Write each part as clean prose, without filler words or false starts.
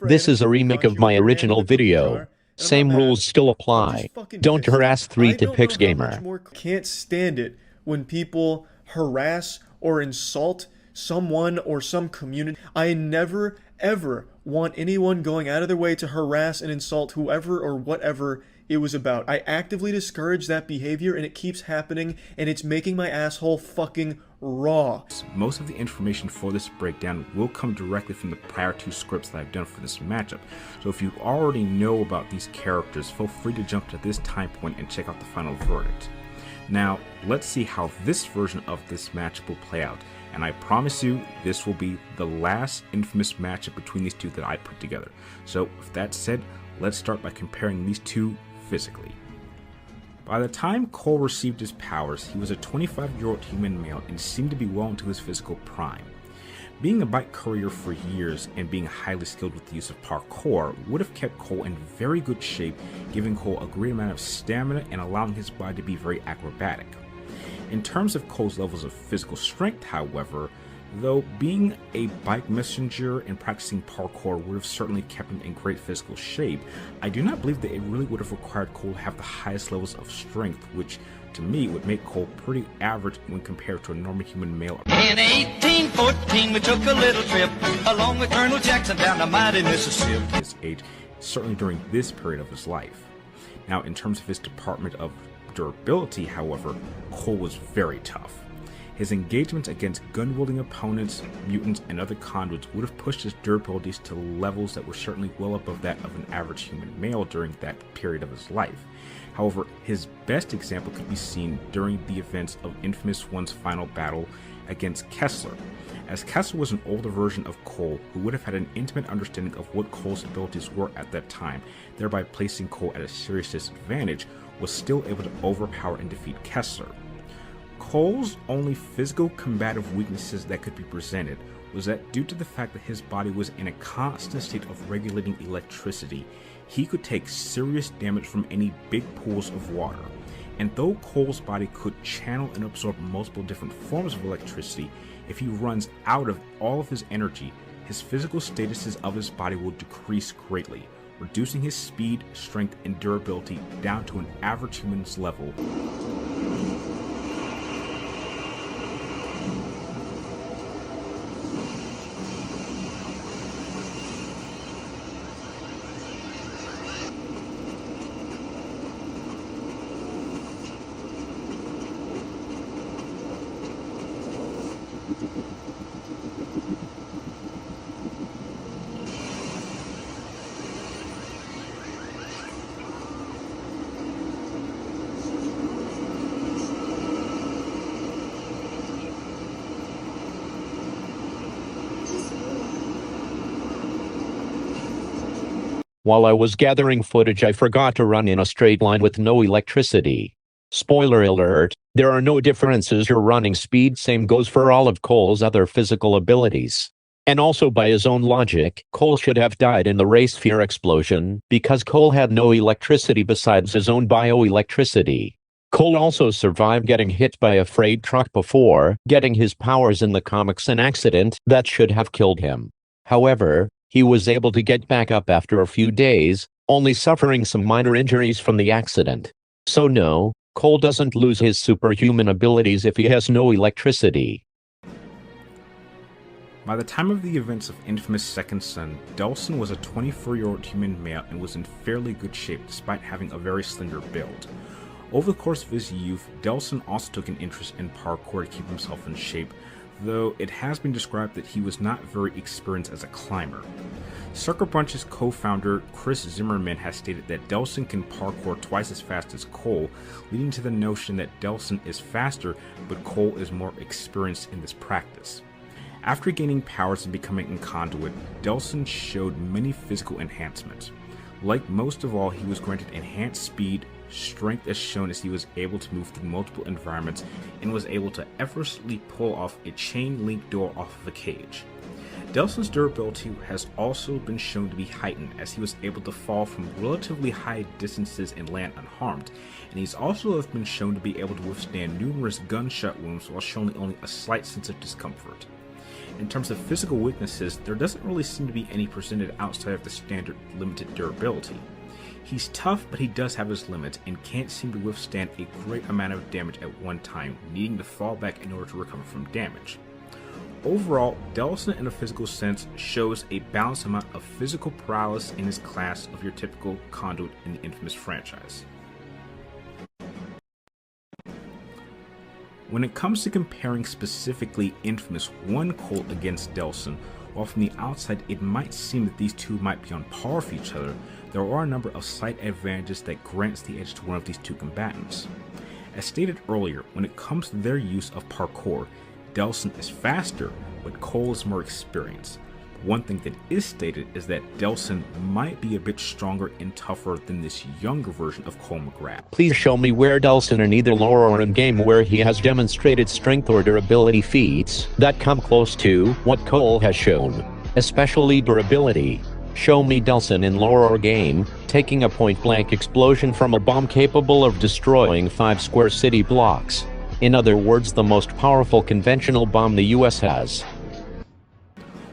This is a remake of my original video. Same rules still apply. Don't harass 3 to Pix Gamer. Can't stand it when people harass or insult someone or some community. I never ever want anyone going out of their way to harass and insult whoever or whatever it was about. I actively discourage that behavior and it keeps happening and it's making my asshole fucking raw. Most of the information for this breakdown will come directly from the prior 2 scripts that I've done for this matchup. So if you already know about these characters, feel free to jump to this time point and check out the final verdict. Now, let's see how this version of this matchup will play out. And I promise you, this will be the last infamous matchup between these two that I put together. So with that said, let's start by comparing these two physically. By the time Cole received his powers, he was a 25-year-old human male and seemed to be well into his physical prime. Being a bike courier for years and being highly skilled with the use of parkour would have kept Cole in very good shape, giving Cole a great amount of stamina and allowing his body to be very acrobatic. In terms of Cole's levels of physical strength, however, though being a bike messenger and practicing parkour would have certainly kept him in great physical shape, I do not believe that it really would have required Cole to have the highest levels of strength, which to me would make Cole pretty average when compared to a normal human male. In 1814 we took a little trip along with Colonel Jackson down the mighty Mississippi. His age, certainly during this period of his life. Now, in terms of his department of durability, however, Cole was very tough. His engagements against gun-wielding opponents, mutants, and other conduits would have pushed his durabilities to levels that were certainly well above that of an average human male during that period of his life. However, his best example could be seen during the events of Infamous One's final battle against Kessler, as Kessler was an older version of Cole who would have had an intimate understanding of what Cole's abilities were at that time, thereby placing Cole at a serious disadvantage, was still able to overpower and defeat Kessler. Cole's only physical combative weaknesses that could be presented was that due to the fact that his body was in a constant state of regulating electricity, he could take serious damage from any big pools of water. And though Cole's body could channel and absorb multiple different forms of electricity, if he runs out of all of his energy, his physical statuses of his body will decrease greatly, reducing his speed, strength, and durability down to an average human's level. While I was gathering footage, I forgot to run in a straight line with no electricity. Spoiler alert, there are no differences or running speed, same goes for all of Cole's other physical abilities. And also by his own logic, Cole should have died in the race fear explosion, because Cole had no electricity besides his own bioelectricity. Cole also survived getting hit by a freight truck before getting his powers in the comics, an accident that should have killed him. However, he was able to get back up after a few days, only suffering some minor injuries from the accident. So no, Cole doesn't lose his superhuman abilities if he has no electricity. By the time of the events of Infamous Second Son, Delsin was a 24-year-old human male and was in fairly good shape despite having a very slender build. Over the course of his youth, Delsin also took an interest in parkour to keep himself in shape, though it has been described that he was not very experienced as a climber. Sucker Punch's co-founder Chris Zimmerman has stated that Delsin can parkour twice as fast as Cole, leading to the notion that Delsin is faster, but Cole is more experienced in this practice. After gaining powers and becoming a conduit, Delsin showed many physical enhancements. Like most of all, he was granted enhanced speed, strength as shown as he was able to move through multiple environments and was able to effortlessly pull off a chain link door off of a cage. Delsin's durability has also been shown to be heightened as he was able to fall from relatively high distances and land unharmed, and he's also been shown to be able to withstand numerous gunshot wounds while showing only a slight sense of discomfort. In terms of physical weaknesses, there doesn't really seem to be any presented outside of the standard limited durability. He's tough, but he does have his limits and can't seem to withstand a great amount of damage at one time, needing to fall back in order to recover from damage. Overall, Delsin in a physical sense shows a balanced amount of physical prowess in his class of your typical conduit in the Infamous franchise. When it comes to comparing specifically Infamous 1 Cole against Delsin, while from the outside it might seem that these two might be on par with each other, there are a number of slight advantages that grants the edge to one of these two combatants. As stated earlier, when it comes to their use of parkour, Delsin is faster, but Cole is more experienced. One thing that is stated is that Delsin might be a bit stronger and tougher than this younger version of Cole MacGrath. Please show me where Delsin in either lore or in-game where he has demonstrated strength or durability feats that come close to what Cole has shown, especially durability. Show me Delsin in lore or game, taking a point-blank explosion from a bomb capable of destroying 5 square city blocks. In other words, the most powerful conventional bomb the US has.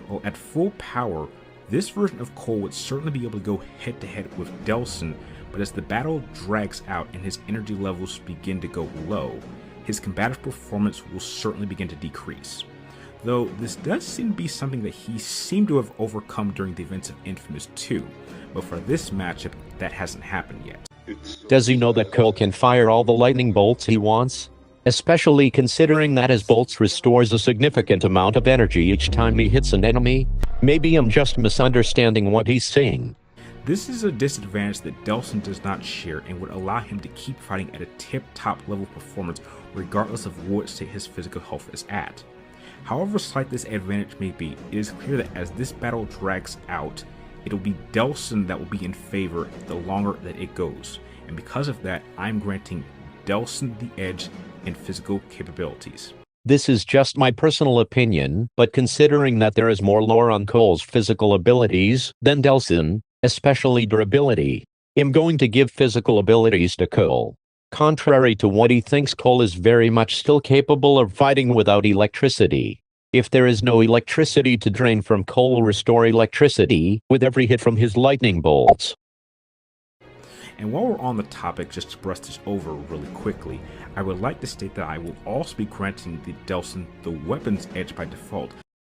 Well, at full power, this version of Cole would certainly be able to go head-to-head with Delsin, but as the battle drags out and his energy levels begin to go low, his combative performance will certainly begin to decrease. Though this does seem to be something that he seemed to have overcome during the events of Infamous 2, but for this matchup, that hasn't happened yet. Does he know that Cole can fire all the lightning bolts he wants? Especially considering that his bolts restores a significant amount of energy each time he hits an enemy? Maybe I'm just misunderstanding what he's saying. This is a disadvantage that Delsin does not share and would allow him to keep fighting at a tip-top level performance regardless of what state his physical health is at. However slight this advantage may be, it is clear that as this battle drags out, it will be Delsin that will be in favor the longer that it goes, and because of that, I'm granting Delsin the edge in physical capabilities. This is just my personal opinion, but considering that there is more lore on Cole's physical abilities than Delsin, especially durability, I'm going to give physical abilities to Cole. Contrary to what he thinks, Cole is very much still capable of fighting without electricity. If there is no electricity to drain from, Cole will restore electricity with every hit from his lightning bolts. And while we're on the topic, just to brush this over really quickly, I would like to state that I will also be granting the Delsin the weapons edge by default.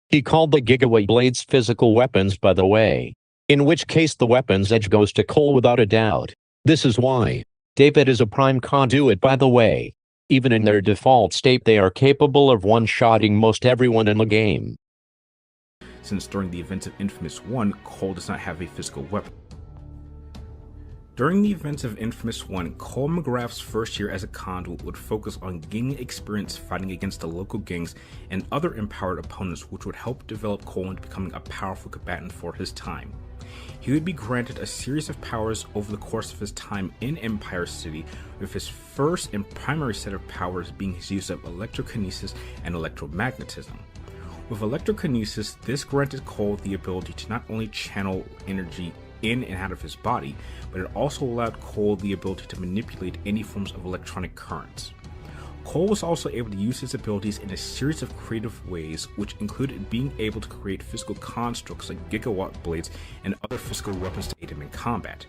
He called the Gigawatt Blades physical weapons, by the way. In which case the weapons edge goes to Cole without a doubt. This is why David is a prime conduit, by the way. Even in their default state, they are capable of one-shotting most everyone in the game. Since during the events of Infamous 1, Cole does not have a physical weapon. During the events of Infamous 1, Cole MacGrath's first year as a conduit would focus on gaining experience fighting against the local gangs and other empowered opponents, which would help develop Cole into becoming a powerful combatant for his time. He would be granted a series of powers over the course of his time in Empire City, with his first and primary set of powers being his use of electrokinesis and electromagnetism. With electrokinesis, this granted Cole the ability to not only channel energy in and out of his body, but it also allowed Cole the ability to manipulate any forms of electronic currents. Cole was also able to use his abilities in a series of creative ways, which included being able to create physical constructs like Gigawatt Blades and other physical weapons to aid him in combat.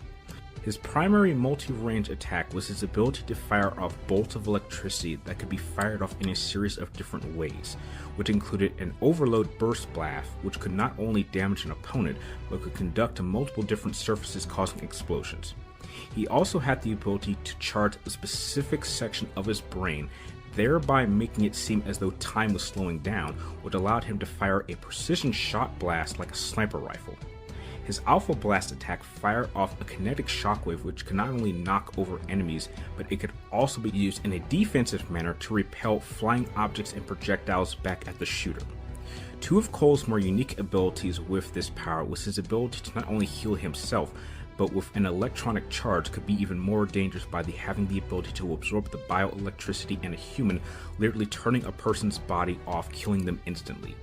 His primary multi-range attack was his ability to fire off bolts of electricity that could be fired off in a series of different ways, which included an overload burst blast, which could not only damage an opponent, but could conduct to multiple different surfaces causing explosions. He also had the ability to charge a specific section of his brain, thereby making it seem as though time was slowing down, which allowed him to fire a precision shot blast like a sniper rifle. His Alpha Blast attack fired off a kinetic shockwave which could not only knock over enemies, but it could also be used in a defensive manner to repel flying objects and projectiles back at the shooter. Two of Cole's more unique abilities with this power was his ability to not only heal himself, but with an electronic charge could be even more dangerous by having the ability to absorb the bioelectricity in a human, literally turning a person's body off, killing them instantly.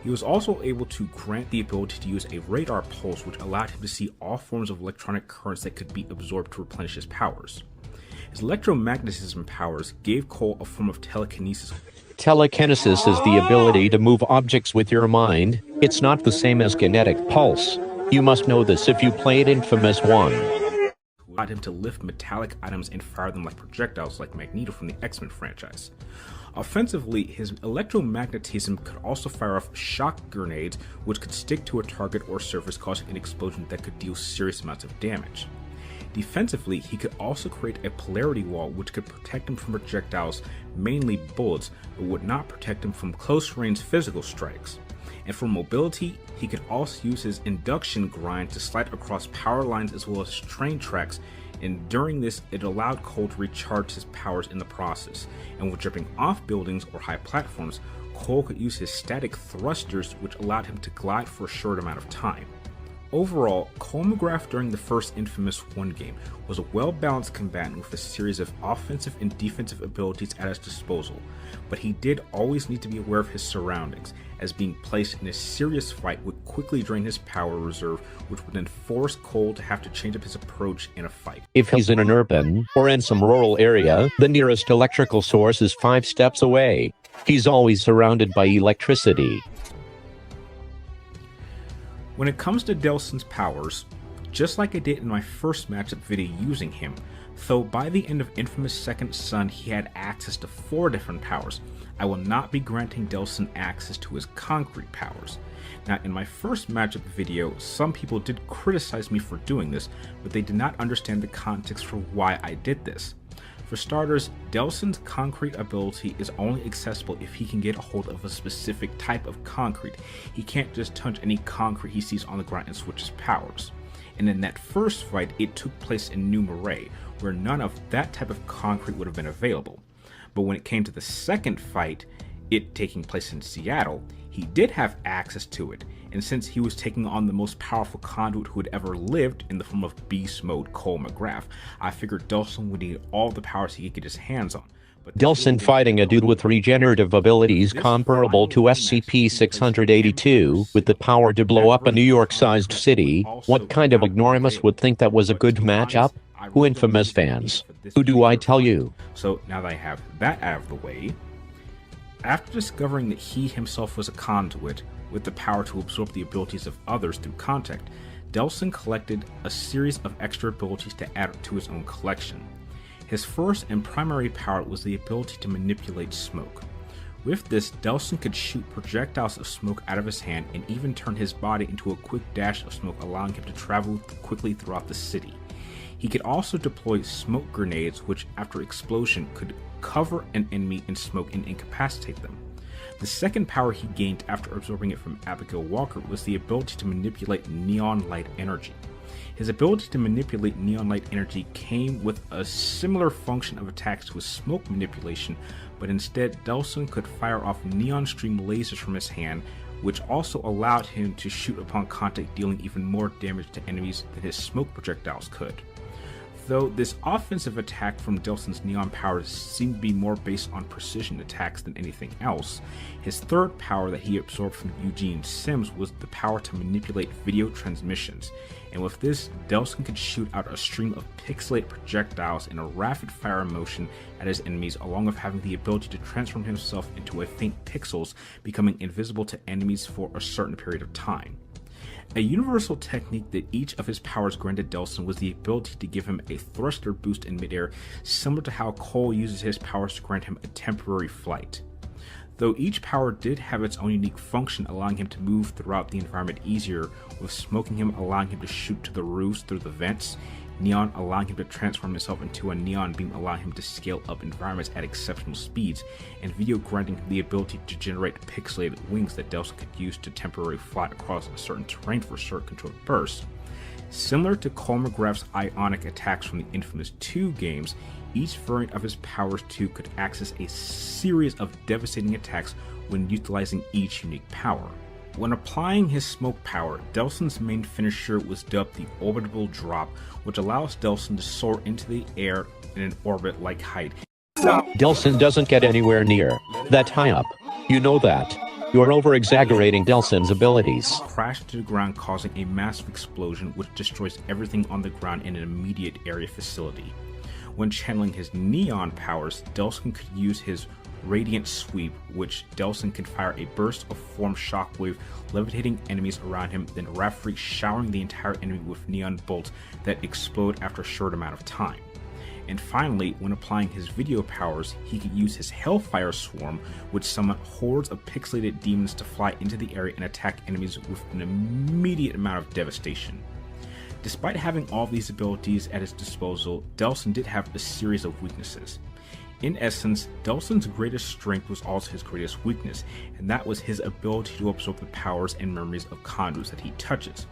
He was also able to grant the ability to use a radar pulse, which allowed him to see all forms of electronic currents that could be absorbed to replenish his powers. His electromagnetism powers gave Cole a form of telekinesis. Telekinesis is the ability to move objects with your mind. It's not the same as kinetic pulse. You must know this if you played Infamous 1. Allowed him to lift metallic items and fire them like projectiles like Magneto from the X-Men franchise. Offensively, his electromagnetism could also fire off shock grenades, which could stick to a target or surface, causing an explosion that could deal serious amounts of damage. Defensively, he could also create a polarity wall which could protect him from projectiles, mainly bullets, but would not protect him from close-range physical strikes. And for mobility, he could also use his induction grind to slide across power lines as well as train tracks, and during this, it allowed Cole to recharge his powers in the process. And when jumping off buildings or high platforms, Cole could use his static thrusters, which allowed him to glide for a short amount of time. Overall, Cole MacGrath during the first Infamous 1 game was a well-balanced combatant with a series of offensive and defensive abilities at his disposal, but he did always need to be aware of his surroundings, as being placed in a serious fight would quickly drain his power reserve, which would then force Cole to have to change up his approach in a fight. If he's in an urban or in some rural area, the nearest electrical source is 5 steps away. He's always surrounded by electricity. When it comes to Delsin's powers, just like I did in my first matchup video using him, though by the end of Infamous Second Son he had access to 4 different powers, I will not be granting Delsin access to his concrete powers. Now, in my first matchup video, some people did criticize me for doing this, but they did not understand the context for why I did this. For starters, Delsin's concrete ability is only accessible if he can get a hold of a specific type of concrete. He can't just touch any concrete he sees on the ground and switch his powers. And in that first fight, it took place in New Marais, where none of that type of concrete would have been available. But when it came to the second fight, it taking place in Seattle, he did have access to it, and since he was taking on the most powerful conduit who had ever lived in the form of Beast Mode Cole MacGrath, I figured Delsin would need all the powers he could get his hands on. But Delsin fighting a dude with regenerative abilities comparable to SCP-682 with the power to blow up a New York-sized city, what kind of ignoramus would think that was a good matchup? Who Infamous fans? Who do I tell you? So now that I have that out of the way, after discovering that he himself was a conduit with the power to absorb the abilities of others through contact, Delsin collected a series of extra abilities to add to his own collection. His first and primary power was the ability to manipulate smoke. With this, Delsin could shoot projectiles of smoke out of his hand and even turn his body into a quick dash of smoke, allowing him to travel quickly throughout the city. He could also deploy smoke grenades, which after explosion could cover an enemy in smoke and incapacitate them. The second power he gained after absorbing it from Abigail Walker was the ability to manipulate neon light energy. His ability to manipulate neon light energy came with a similar function of attacks to his smoke manipulation, but instead Delsin could fire off neon stream lasers from his hand, which also allowed him to shoot upon contact, dealing even more damage to enemies than his smoke projectiles could. Though this offensive attack from Delsin's neon powers seemed to be more based on precision attacks than anything else, his third power that he absorbed from Eugene Sims was the power to manipulate video transmissions, and with this, Delsin could shoot out a stream of pixelated projectiles in a rapid-fire motion at his enemies, along with having the ability to transform himself into a faint pixels, becoming invisible to enemies for a certain period of time. A universal technique that each of his powers granted Delsin was the ability to give him a thruster boost in midair, similar to how Cole uses his powers to grant him a temporary flight. Though each power did have its own unique function, allowing him to move throughout the environment easier, with smoking him allowing him to shoot to the roofs through the vents, neon allowing him to transform himself into a neon beam, allowing him to scale up environments at exceptional speeds, and video granting him the ability to generate pixelated wings that Delsin could use to temporarily fly across a certain terrain for certain controlled bursts. Similar to Cole MacGrath's ionic attacks from the Infamous 2 games, each variant of his powers too could access a series of devastating attacks when utilizing each unique power. When applying his smoke power, Delsin's main finisher was dubbed the Orbital Drop, which allows Delsin to soar into the air in an orbit-like height. Delsin doesn't get anywhere near that high up. You know that. You're over-exaggerating Delsin's abilities. Crash to the ground, causing a massive explosion which destroys everything on the ground in an immediate area facility. When channeling his neon powers, Delsin could use his Radiant Sweep, which Delsin can fire a burst of form shockwave, levitating enemies around him, then rapidly showering the entire enemy with neon bolts that explode after a short amount of time. And finally, when applying his video powers, he could use his Hellfire Swarm, which summoned hordes of pixelated demons to fly into the area and attack enemies with an immediate amount of devastation. Despite having all of these abilities at his disposal, Delsin did have a series of weaknesses. In essence, Delsin's greatest strength was also his greatest weakness, and that was his ability to absorb the powers and memories of conduits that he touches.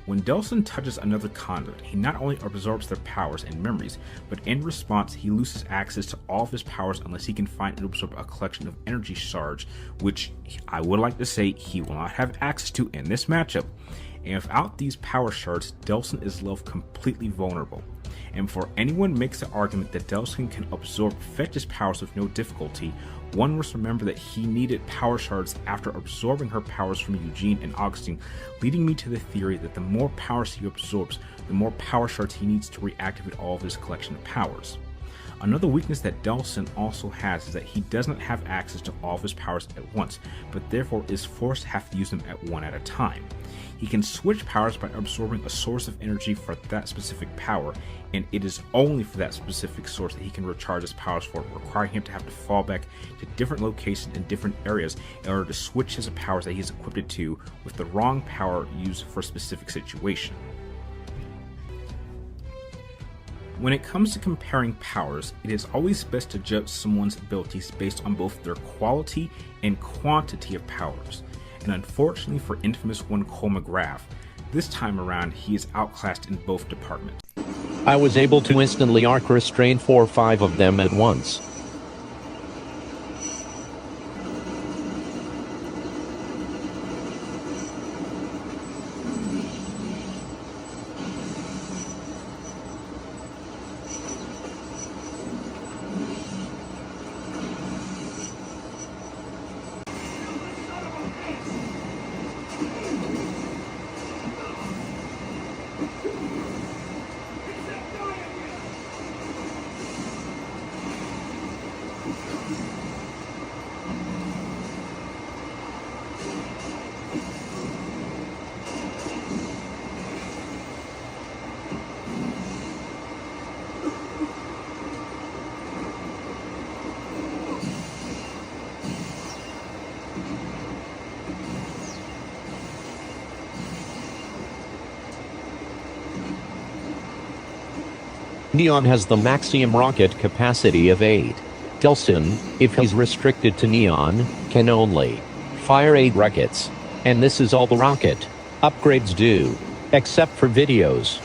When Delsin touches another conduit, he not only absorbs their powers and memories, but in response he loses access to all of his powers unless he can find and absorb a collection of energy shards, which I would like to say he will not have access to in this matchup. And without these power shards, Delsin is left completely vulnerable. And before anyone makes the argument that Delsin can absorb Fetch's powers with no difficulty, one must remember that he needed power shards after absorbing her powers from Eugene and Augustine, leading me to the theory that the more powers he absorbs, the more power shards he needs to reactivate all of his collection of powers. Another weakness that Delsin also has is that he does not have access to all of his powers at once, but therefore is forced to have to use them one at a time. He can switch powers by absorbing a source of energy for that specific power, and it is only for that specific source that he can recharge his powers for, requiring him to have to fall back to different locations in different areas in order to switch his powers that he's equipped to with the wrong power used for a specific situation. When it comes to comparing powers, it is always best to judge someone's abilities based on both their quality and quantity of powers. And unfortunately for infamous one Cole MacGrath, this time around he is outclassed in both departments. I was able to instantly arc restrain 4 or 5 of them at once. Neon has the maximum rocket capacity of 8. Delsin, if he's restricted to Neon, can only fire 8 rockets. And this is all the rocket upgrades do, except for videos.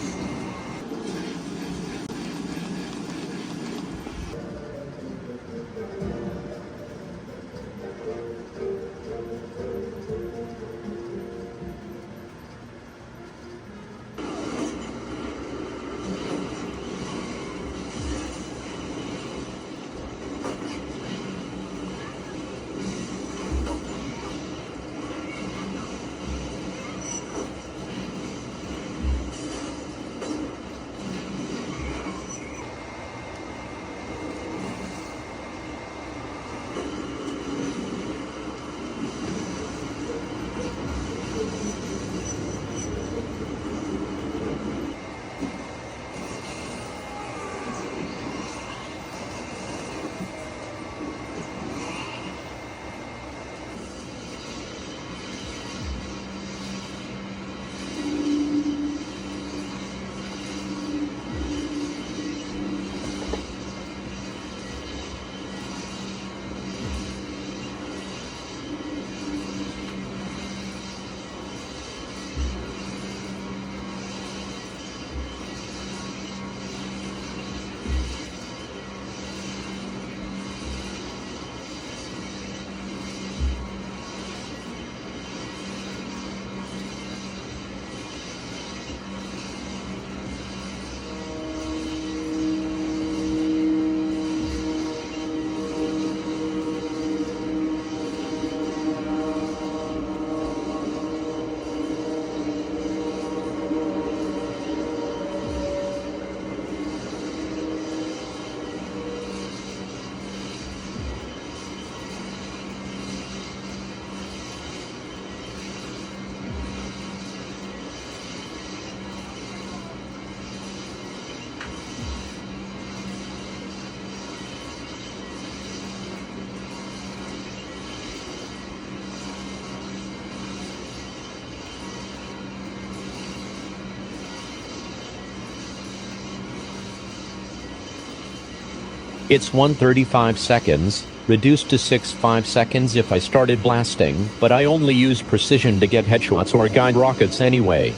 It's 135 seconds, reduced to 65 seconds if I started blasting, but I only use precision to get headshots or guide rockets anyway.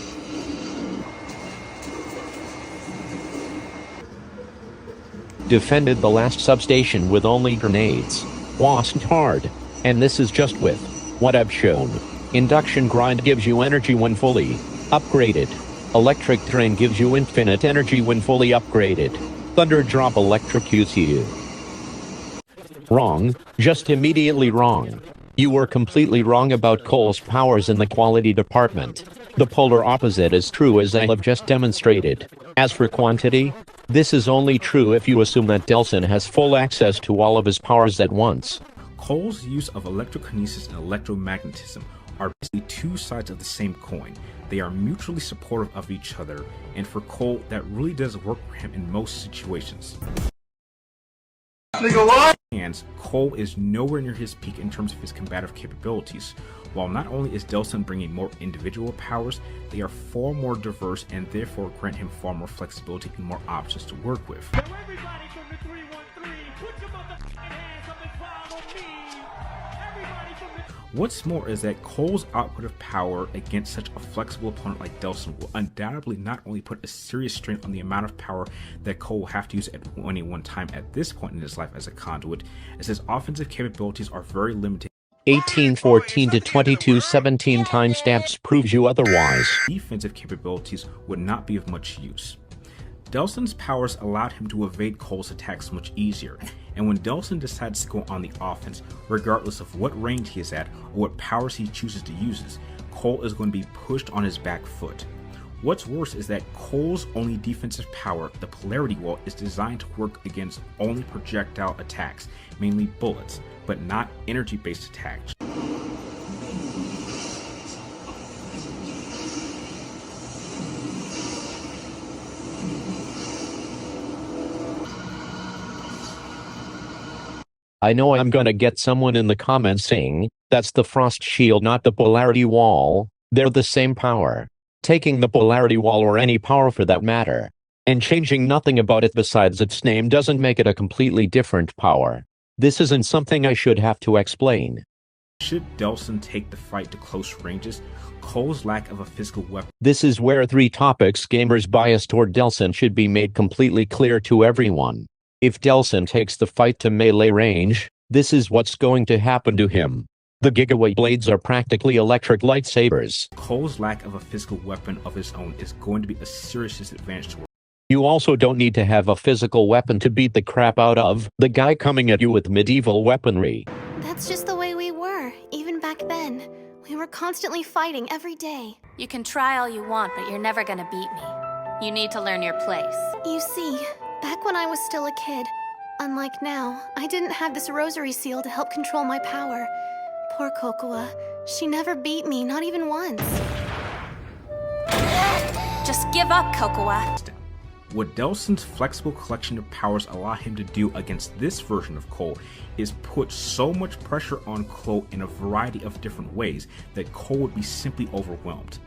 Defended the last substation with only grenades. Wasn't hard. And this is just with what I've shown. Induction grind gives you energy when fully upgraded. Electric drain gives you infinite energy when fully upgraded. Thunder drop electrocutes you. Wrong, just immediately wrong. You were completely wrong about Cole's powers in the quality department. The polar opposite is true, as I have just demonstrated. As for quantity, this is only true if you assume that Delsin has full access to all of his powers at once. Cole's use of electrokinesis and electromagnetism are basically two sides of the same coin. They are mutually supportive of each other, and for Cole, that really does work for him in most situations. And Cole is nowhere near his peak in terms of his combative capabilities. While not only is Delsin bringing more individual powers, they are far more diverse and therefore grant him far more flexibility and more options to work with. What's more is that Cole's output of power against such a flexible opponent like Delsin will undoubtedly not only put a serious strain on the amount of power that Cole will have to use at any one time at this point in his life as a conduit, as his offensive capabilities are very limited. 1814 to 2217 timestamps proves you otherwise. Defensive capabilities would not be of much use. Delsin's powers allowed him to evade Cole's attacks much easier, and when Delsin decides to go on the offense, regardless of what range he is at or what powers he chooses to use, Cole is going to be pushed on his back foot. What's worse is that Cole's only defensive power, the polarity wall, is designed to work against only projectile attacks, mainly bullets, but not energy-based attacks. I know I'm gonna get someone in the comments saying, that's the frost shield, not the polarity wall. They're the same power. Taking the polarity wall, or any power for that matter, and changing nothing about it besides its name doesn't make it a completely different power. This isn't something I should have to explain. Should Delsin take the fight to close ranges, Cole's lack of a physical weapon. This is where three topics gamers' bias toward Delsin should be made completely clear to everyone. If Delsin takes the fight to melee range, this is what's going to happen to him. The gigawatt blades are practically electric lightsabers. Cole's lack of a physical weapon of his own is going to be a serious disadvantage to. You also don't need to have a physical weapon to beat the crap out of the guy coming at you with medieval weaponry. That's just the way we were, even back then. We were constantly fighting every day. You can try all you want, but you're never gonna beat me. You need to learn your place. You see, back when I was still a kid, unlike now, I didn't have this rosary seal to help control my power. Poor Kokoa. She never beat me, not even once. Just give up, Kokoa. What Delsin's flexible collection of powers allow him to do against this version of Cole is put so much pressure on Cole in a variety of different ways that Cole would be simply overwhelmed.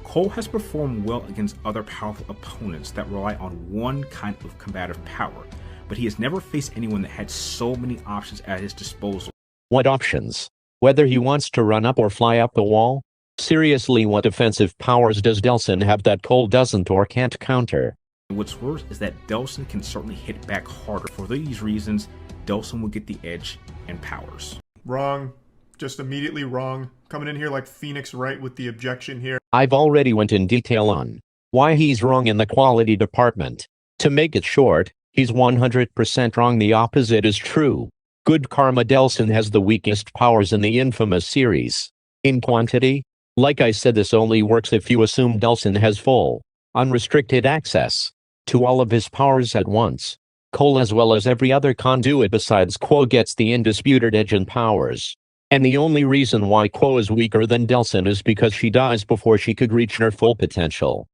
Cole has performed well against other powerful opponents that rely on one kind of combative power, but he has never faced anyone that had so many options at his disposal. What options? Whether he wants to run up or fly up the wall? Seriously, what defensive powers does Delsin have that Cole doesn't or can't counter? What's worse is that Delsin can certainly hit back harder. For these reasons, Delsin will get the edge in powers. Wrong. Just immediately wrong. Coming in here like Phoenix Wright with the objection here. I've already went in detail on why he's wrong in the quality department. To make it short, he's 100% wrong. The opposite is true. Good karma. Delsin has the weakest powers in the infamous series. In quantity, like I said, this only works if you assume Delsin has full, unrestricted access to all of his powers at once. Cole, as well as every other conduit besides Quo, gets the undisputed edge in powers. And the only reason why Quo is weaker than Delsin is because she dies before she could reach her full potential.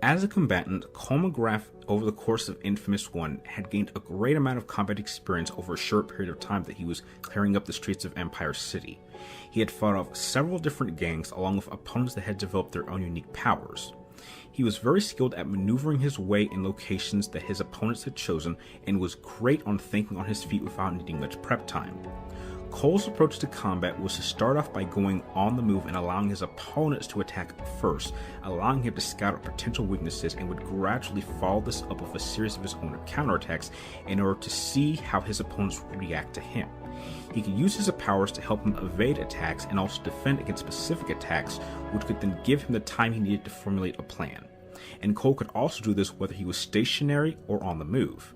As a combatant, Cole MacGrath, over the course of Infamous 1, had gained a great amount of combat experience over a short period of time that he was clearing up the streets of Empire City. He had fought off several different gangs along with opponents that had developed their own unique powers. He was very skilled at maneuvering his way in locations that his opponents had chosen and was great on thinking on his feet without needing much prep time. Cole's approach to combat was to start off by going on the move and allowing his opponents to attack first, allowing him to scout out potential weaknesses, and would gradually follow this up with a series of his own counterattacks in order to see how his opponents would react to him. He could use his powers to help him evade attacks and also defend against specific attacks, which could then give him the time he needed to formulate a plan. And Cole could also do this whether he was stationary or on the move.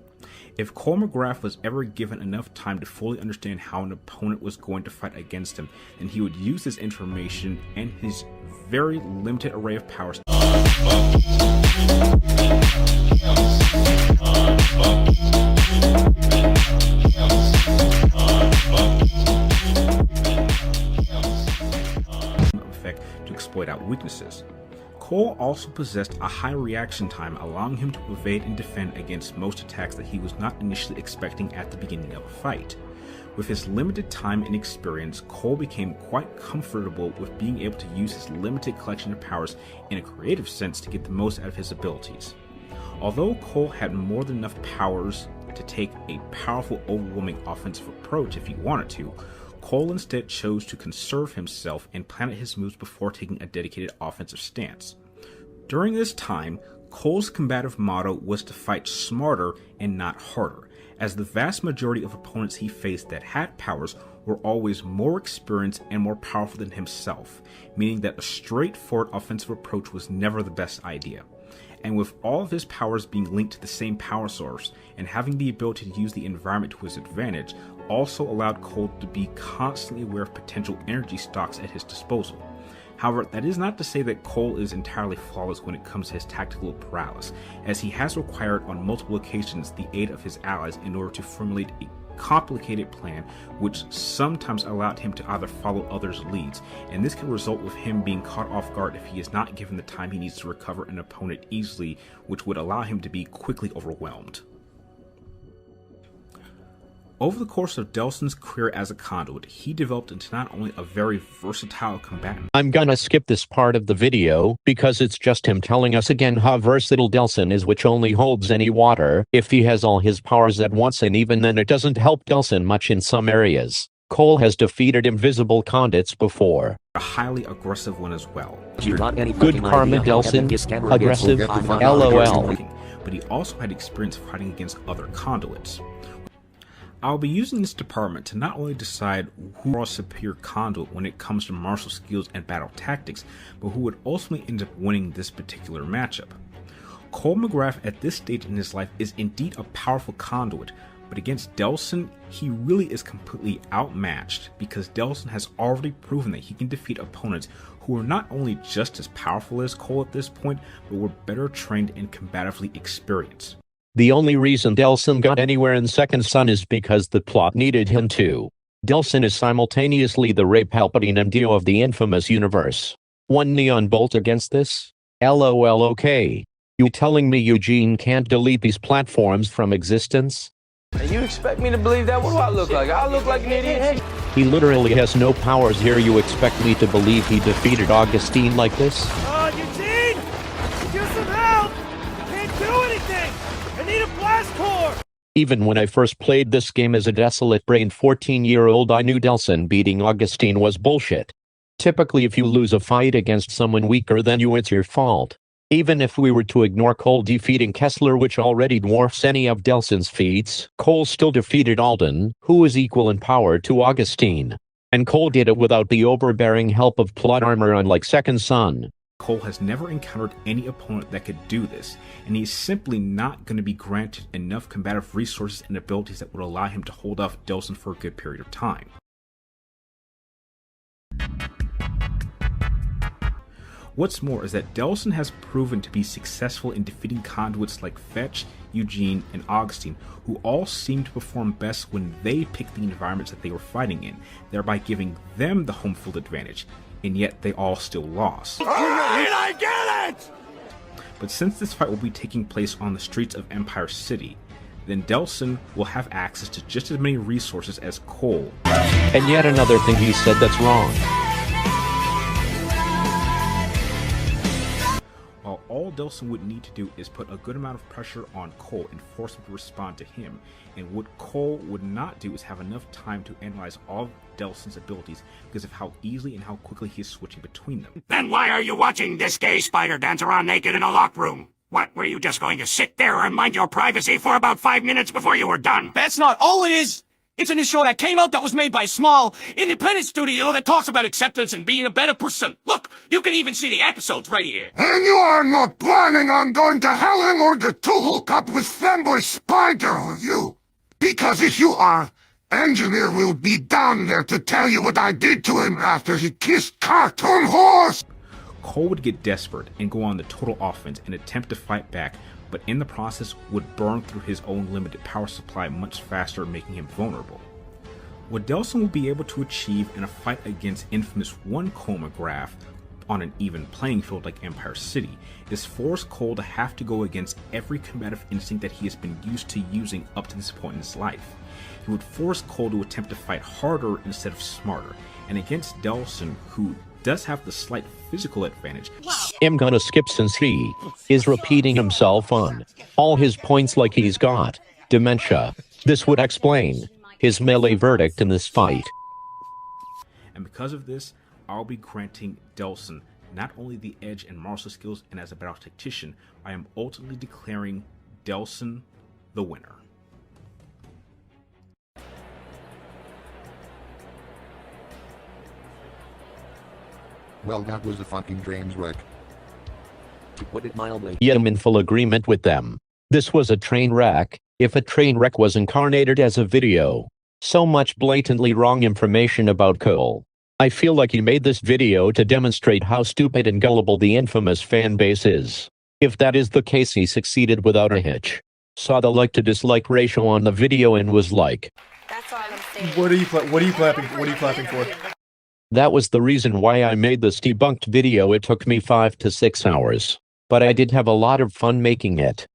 If Cole MacGrath was ever given enough time to fully understand how an opponent was going to fight against him, then he would use this information and his very limited array of powers effect to exploit out weaknesses. Cole also possessed a high reaction time, allowing him to evade and defend against most attacks that he was not initially expecting at the beginning of a fight. With his limited time and experience, Cole became quite comfortable with being able to use his limited collection of powers in a creative sense to get the most out of his abilities. Although Cole had more than enough powers to take a powerful, overwhelming offensive approach if he wanted to, Cole instead chose to conserve himself and plan out his moves before taking a dedicated offensive stance. During this time, Cole's combative motto was to fight smarter and not harder, as the vast majority of opponents he faced that had powers were always more experienced and more powerful than himself, meaning that a straightforward offensive approach was never the best idea. And with all of his powers being linked to the same power source, and having the ability to use the environment to his advantage, also allowed Cole to be constantly aware of potential energy stocks at his disposal. However, that is not to say that Cole is entirely flawless when it comes to his tactical prowess, as he has required on multiple occasions the aid of his allies in order to formulate a complicated plan, which sometimes allowed him to either follow others' leads, and this can result with him being caught off guard if he is not given the time he needs to recover an opponent easily, which would allow him to be quickly overwhelmed. Over the course of Delsin's career as a conduit, he developed into not only a very versatile combatant. I'm gonna skip this part of the video, because it's just him telling us again how versatile Delsin is, which only holds any water if he has all his powers at once, and even then it doesn't help Delsin much in some areas. Cole has defeated invisible conduits before. A highly aggressive one as well. Good karma, Delsin. Aggressive. LOL. But he also had experience fighting against other conduits. I'll be using this department to not only decide who are a superior conduit when it comes to martial skills and battle tactics, but who would ultimately end up winning this particular matchup. Cole MacGrath at this stage in his life is indeed a powerful conduit, but against Delsin, he really is completely outmatched, because Delsin has already proven that he can defeat opponents who are not only just as powerful as Cole at this point, but were better trained and combatively experienced. The only reason Delsin got anywhere in Second Son is because the plot needed him to. Delsin is simultaneously the Rey Palpatine MDO of the infamous universe. One neon bolt against this? LOL. Okay. You telling me Eugene can't delete these platforms from existence? And you expect me to believe that? What do I look like? I look like an idiot. He literally has no powers here. You expect me to believe he defeated Augustine like this? Eugene! Get some help! Can't do anything! I need a blast core! Even when I first played this game as a desolate-brained 14-year-old, I knew Delsin beating Augustine was bullshit. Typically, if you lose a fight against someone weaker than you, it's your fault. Even if we were to ignore Cole defeating Kessler, which already dwarfs any of Delsin's feats, Cole still defeated Alden, who is equal in power to Augustine. And Cole did it without the overbearing help of plot armor, unlike Second Son. Cole has never encountered any opponent that could do this, and he's simply not going to be granted enough combative resources and abilities that would allow him to hold off Delsin for a good period of time. What's more is that Delsin has proven to be successful in defeating conduits like Fetch, Eugene, and Augustine, who all seem to perform best when they pick the environments that they were fighting in, thereby giving them the home field advantage, and yet they all still lost. Alright, I get it! But since this fight will be taking place on the streets of Empire City, then Delsin will have access to just as many resources as Cole. And yet another thing he said that's wrong. While while all Delsin would need to do is put a good amount of pressure on Cole and force him to respond to him. And what Cole would not do is have enough time to analyze all of Delsin's abilities because of how easily and how quickly he is switching between them. Then why are you watching this gay spider dance around naked in a locked room? What, were you just going to sit there and mind your privacy for about 5 minutes before you were done? That's not all it is! It's a new show that came out that was made by a small, independent studio that talks about acceptance and being a better person. Look, you can even see the episodes right here. And you are not planning on going to hell in order to hook up with fanboy spider, are you? Because if you are, Engineer will be down there to tell you what I did to him after he kissed cartoon horse! Cole would get desperate and go on the total offense and attempt to fight back, but in the process would burn through his own limited power supply much faster, making him vulnerable. What Delsin will be able to achieve in a fight against infamous one Cole MacGrath on an even playing field like Empire City is force Cole to have to go against every combative instinct that he has been used to using up to this point in his life. He would force Cole to attempt to fight harder instead of smarter, and against Delsin, who does have the slight physical advantage. I'm gonna skip since he is repeating himself on all his points like he's got dementia. This would explain his melee verdict in this fight. And because of this, I'll be granting Delsin not only the edge and martial skills and as a battle tactician, I am ultimately declaring Delsin the winner. Well, that was a fucking train wreck. To put it mildly. Yeah, I'm in full agreement with them. This was a train wreck, if a train wreck was incarnated as a video. So much blatantly wrong information about Cole. I feel like he made this video to demonstrate how stupid and gullible the infamous fan base is. If that is the case, he succeeded without a hitch. Saw the like to dislike ratio on the video and was like, That's all I'm saying. What are you clapping for? that was the reason why I made this debunked video. It took me 5 to 6 hours. But I did have a lot of fun making it.